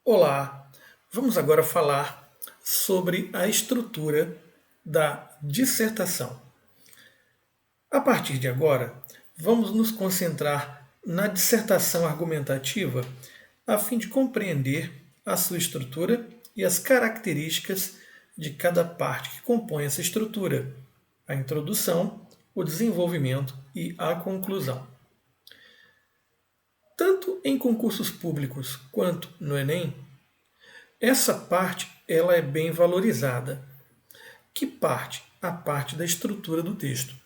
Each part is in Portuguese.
Olá, vamos agora falar sobre a estrutura da dissertação. A partir de agora, vamos nos concentrar na dissertação argumentativa a fim de compreender a sua estrutura e as características de cada parte que compõe essa estrutura: a introdução, o desenvolvimento e a conclusão. Tanto em concursos públicos quanto no Enem, essa parte ela é bem valorizada. Que parte? A parte da estrutura do texto.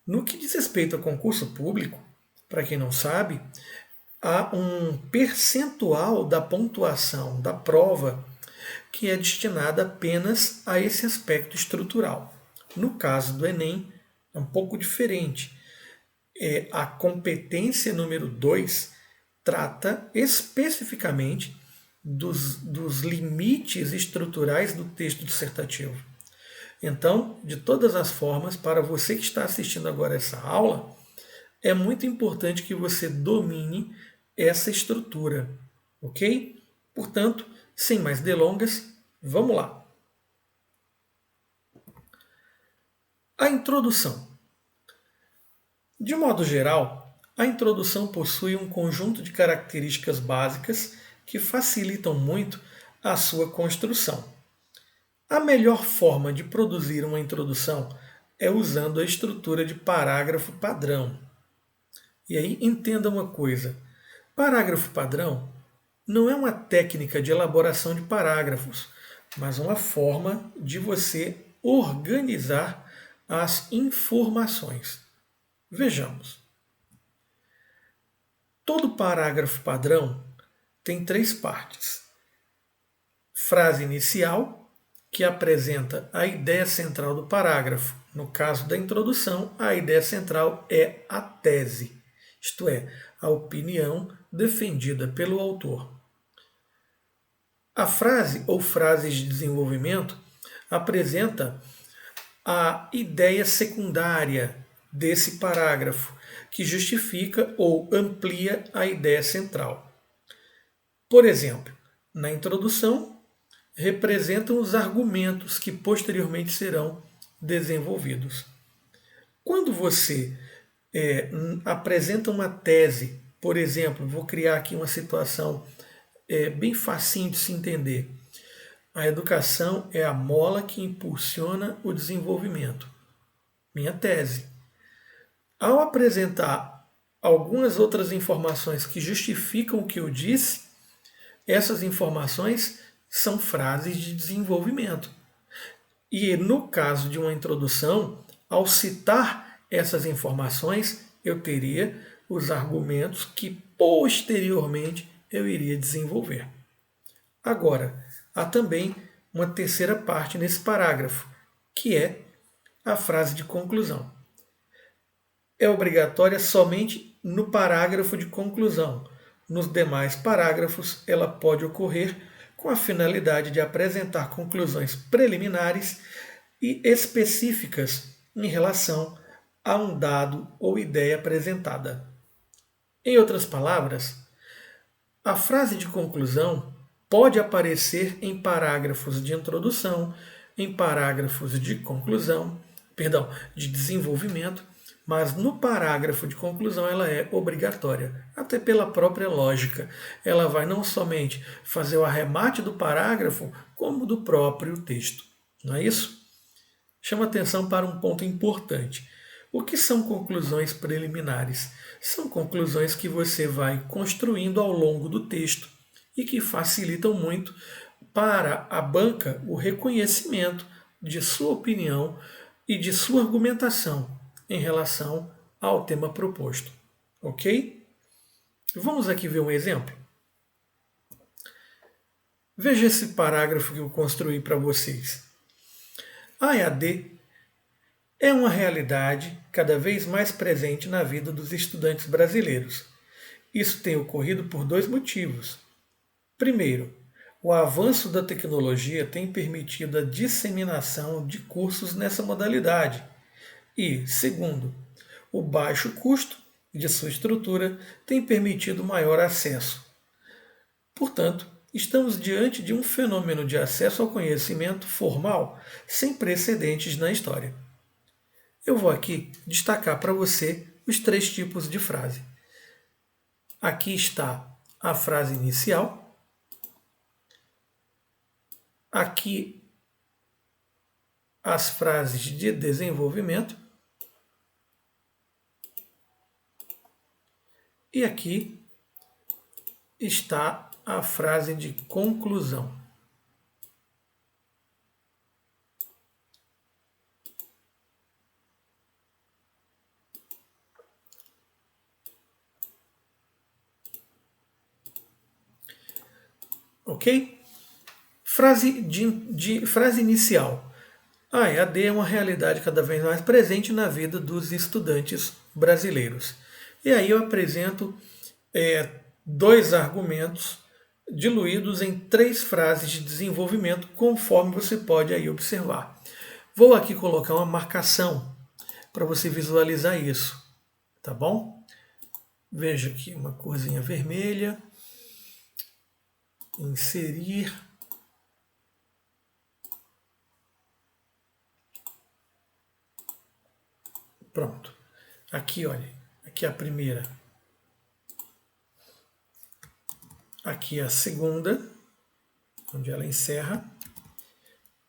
No que diz respeito a concurso público, para quem não sabe, há um percentual da pontuação da prova que é destinada apenas a esse aspecto estrutural. No caso do Enem, é um pouco diferente. A competência número 2 trata especificamente dos limites estruturais do texto dissertativo. Então, de todas as formas, para você que está assistindo agora essa aula, é muito importante que você domine essa estrutura, ok? Portanto, sem mais delongas, vamos lá. A introdução. De modo geral, a introdução possui um conjunto de características básicas que facilitam muito a sua construção. A melhor forma de produzir uma introdução é usando a estrutura de parágrafo padrão. E aí entenda uma coisa: parágrafo padrão não é uma técnica de elaboração de parágrafos, mas uma forma de você organizar as informações. Vejamos. Todo parágrafo padrão tem três partes: frase inicial, que apresenta a ideia central do parágrafo. No caso da introdução, a ideia central é a tese, isto é, a opinião defendida pelo autor. A frase ou frases de desenvolvimento apresenta a ideia secundária desse parágrafo, que justifica ou amplia a ideia central. Por exemplo, na introdução, representam os argumentos que posteriormente serão desenvolvidos. Quando você apresenta uma tese, por exemplo, vou criar aqui uma situação bem facinho de se entender. A educação é a mola que impulsiona o desenvolvimento. Minha tese. Ao apresentar algumas outras informações que justificam o que eu disse, essas informações são frases de desenvolvimento. E no caso de uma introdução, ao citar essas informações, eu teria os argumentos que posteriormente eu iria desenvolver. Agora, há também uma terceira parte nesse parágrafo, que é a frase de conclusão. É obrigatória somente no parágrafo de conclusão. Nos demais parágrafos, ela pode ocorrer com a finalidade de apresentar conclusões preliminares e específicas em relação a um dado ou ideia apresentada. Em outras palavras, a frase de conclusão pode aparecer em parágrafos de introdução, em parágrafos de conclusão, de desenvolvimento, mas no parágrafo de conclusão ela é obrigatória, até pela própria lógica. Ela vai não somente fazer o arremate do parágrafo, como do próprio texto. Não é isso? Chama atenção para um ponto importante. O que são conclusões preliminares? São conclusões que você vai construindo ao longo do texto e que facilitam muito para a banca o reconhecimento de sua opinião e de sua argumentação em relação ao tema proposto. Ok? Vamos aqui ver um exemplo? Veja esse parágrafo que eu construí para vocês. A EAD é uma realidade cada vez mais presente na vida dos estudantes brasileiros. Isso tem ocorrido por dois motivos. Primeiro, o avanço da tecnologia tem permitido a disseminação de cursos nessa modalidade. E, segundo, o baixo custo de sua estrutura tem permitido maior acesso. Portanto, Estamos diante de um fenômeno de acesso ao conhecimento formal sem precedentes na história. Eu vou aqui destacar para você os três tipos de frase. Aqui está a frase inicial. Aqui as frases de desenvolvimento. E aqui está a frase de conclusão. Ok? Frase inicial. A EAD é uma realidade cada vez mais presente na vida dos estudantes brasileiros. E aí eu apresento dois argumentos diluídos em três frases de desenvolvimento, conforme você pode aí observar. Vou aqui colocar uma marcação para você visualizar isso, tá bom? Veja aqui uma corzinha vermelha. Inserir. Pronto. Aqui, olha. Aqui a primeira. Aqui a segunda, onde ela encerra.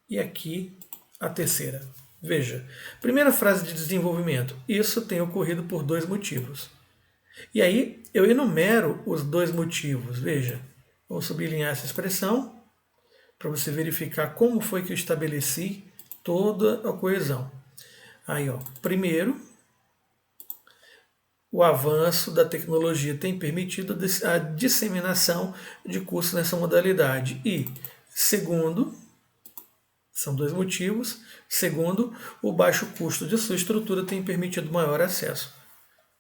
E aqui a terceira. Veja. Primeira frase de desenvolvimento. Isso tem ocorrido por dois motivos. E aí eu enumero os dois motivos. Veja. Vou sublinhar essa expressão para você verificar como foi que eu estabeleci toda a coesão. Aí, ó, primeiro, o avanço da tecnologia tem permitido a disseminação de cursos nessa modalidade. E, segundo, são dois motivos. Segundo, o baixo custo de sua estrutura tem permitido maior acesso.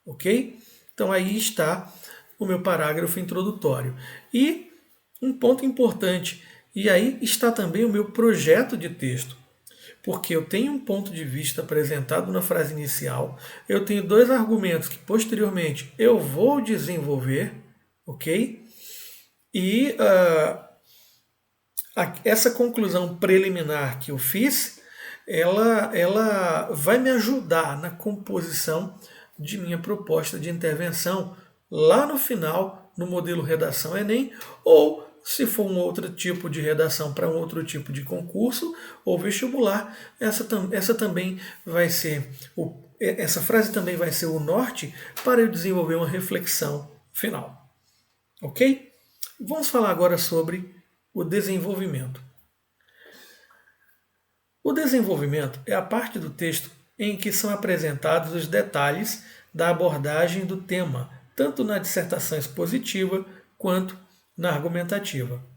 Ok? Então aí está o meu parágrafo introdutório. E um ponto importante, e aí está também o meu projeto de texto, porque eu tenho um ponto de vista apresentado na frase inicial, eu tenho dois argumentos que posteriormente eu vou desenvolver, ok? E essa conclusão preliminar que eu fiz, ela vai me ajudar na composição de minha proposta de intervenção lá no final, no modelo redação Enem, ou se for um outro tipo de redação para um outro tipo de concurso ou vestibular, essa também vai ser essa frase também vai ser o norte para eu desenvolver uma reflexão final. Ok? Vamos falar agora sobre o desenvolvimento. O desenvolvimento é a parte do texto em que são apresentados os detalhes da abordagem do tema, tanto na dissertação expositiva quanto na argumentativa.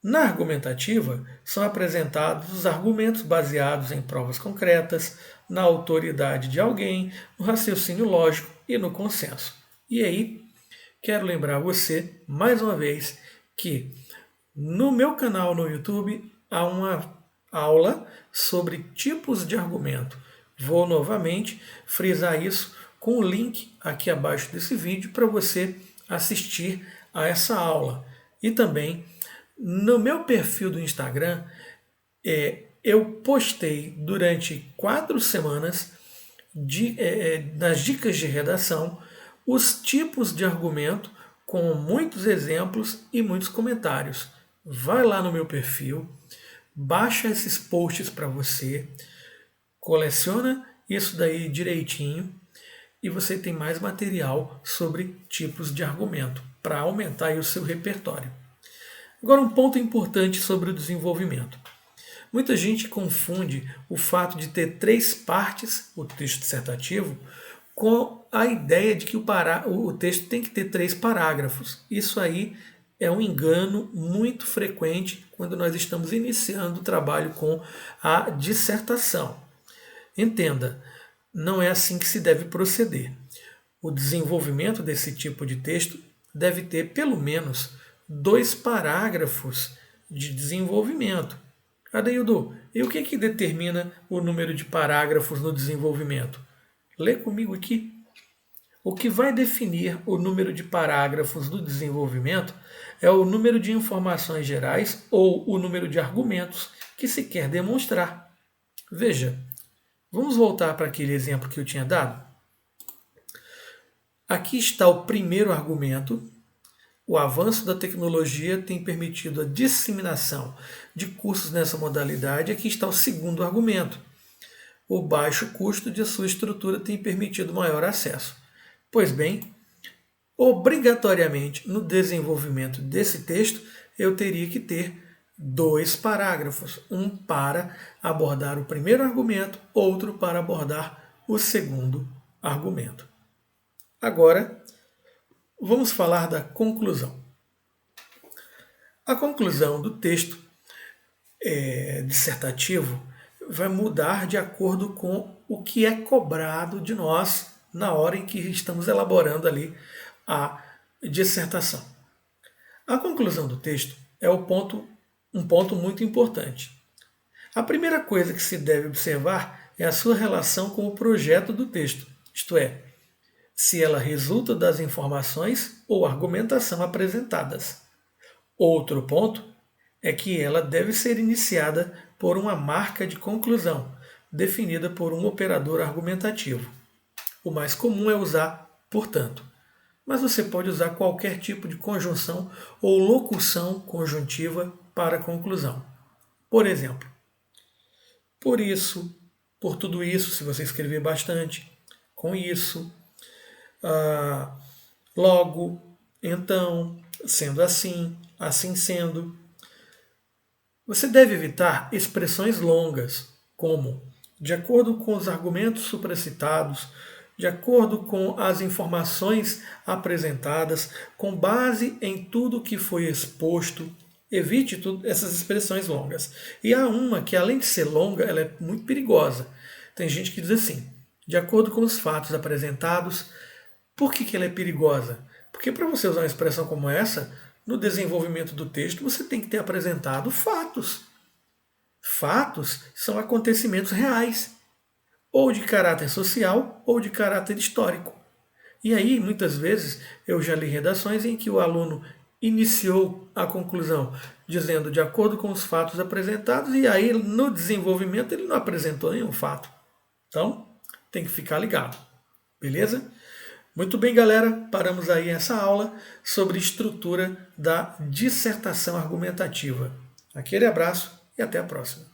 Na argumentativa, são apresentados os argumentos baseados em provas concretas, na autoridade de alguém, no raciocínio lógico e no consenso. E aí, quero lembrar você, mais uma vez, que no meu canal no YouTube há uma aula sobre tipos de argumento. Vou novamente frisar isso com o link aqui abaixo desse vídeo para você assistir a essa aula. E também no meu perfil do Instagram, eu postei durante 4 semanas nas dicas de redação os tipos de argumento com muitos exemplos e muitos comentários. Vai lá no meu perfil, baixa esses posts para você, coleciona isso daí direitinho e você tem mais material sobre tipos de argumento para aumentar aí o seu repertório. Agora, um ponto importante sobre o desenvolvimento. Muita gente confunde o fato de ter 3 partes, o texto dissertativo, com a ideia de que o texto tem que ter 3 parágrafos. Isso aí é um engano muito frequente quando nós estamos iniciando o trabalho com a dissertação. Entenda, não é assim que se deve proceder. O desenvolvimento desse tipo de texto deve ter pelo menos 2 parágrafos de desenvolvimento. Adeildo, e o que determina o número de parágrafos no desenvolvimento? Lê comigo aqui. O que vai definir o número de parágrafos do desenvolvimento é o número de informações gerais ou o número de argumentos que se quer demonstrar. Veja, vamos voltar para aquele exemplo que eu tinha dado? Aqui está o primeiro argumento. O avanço da tecnologia tem permitido a disseminação de cursos nessa modalidade. Aqui está o segundo argumento. O baixo custo de sua estrutura tem permitido maior acesso. Pois bem, obrigatoriamente no desenvolvimento desse texto eu teria que ter 2 parágrafos, um para abordar o primeiro argumento, outro para abordar o segundo argumento. Agora, vamos falar da conclusão. A conclusão do texto dissertativo vai mudar de acordo com o que é cobrado de nós na hora em que estamos elaborando ali a dissertação. A conclusão do texto é um ponto muito importante. A primeira coisa que se deve observar é a sua relação com o projeto do texto, isto é, se ela resulta das informações ou argumentação apresentadas. Outro ponto é que ela deve ser iniciada por uma marca de conclusão, definida por um operador argumentativo. O mais comum é usar portanto, mas você pode usar qualquer tipo de conjunção ou locução conjuntiva para a conclusão. Por exemplo, por isso, por tudo isso, se você escrever bastante, com isso, logo, então, sendo assim, assim sendo. Você deve evitar expressões longas, como de acordo com os argumentos supracitados, de acordo com as informações apresentadas, com base em tudo que foi exposto. Evite essas expressões longas. E há uma que, além de ser longa, ela é muito perigosa. Tem gente que diz assim, de acordo com os fatos apresentados. Por que ela é perigosa? Porque para você usar uma expressão como essa, no desenvolvimento do texto, você tem que ter apresentado fatos. Fatos são acontecimentos reais, ou de caráter social, ou de caráter histórico. E aí, muitas vezes, eu já li redações em que o aluno iniciou a conclusão dizendo de acordo com os fatos apresentados, e aí no desenvolvimento ele não apresentou nenhum fato. Então, tem que ficar ligado. Beleza? Muito bem, galera, paramos aí essa aula sobre estrutura da dissertação argumentativa. Aquele abraço e até a próxima.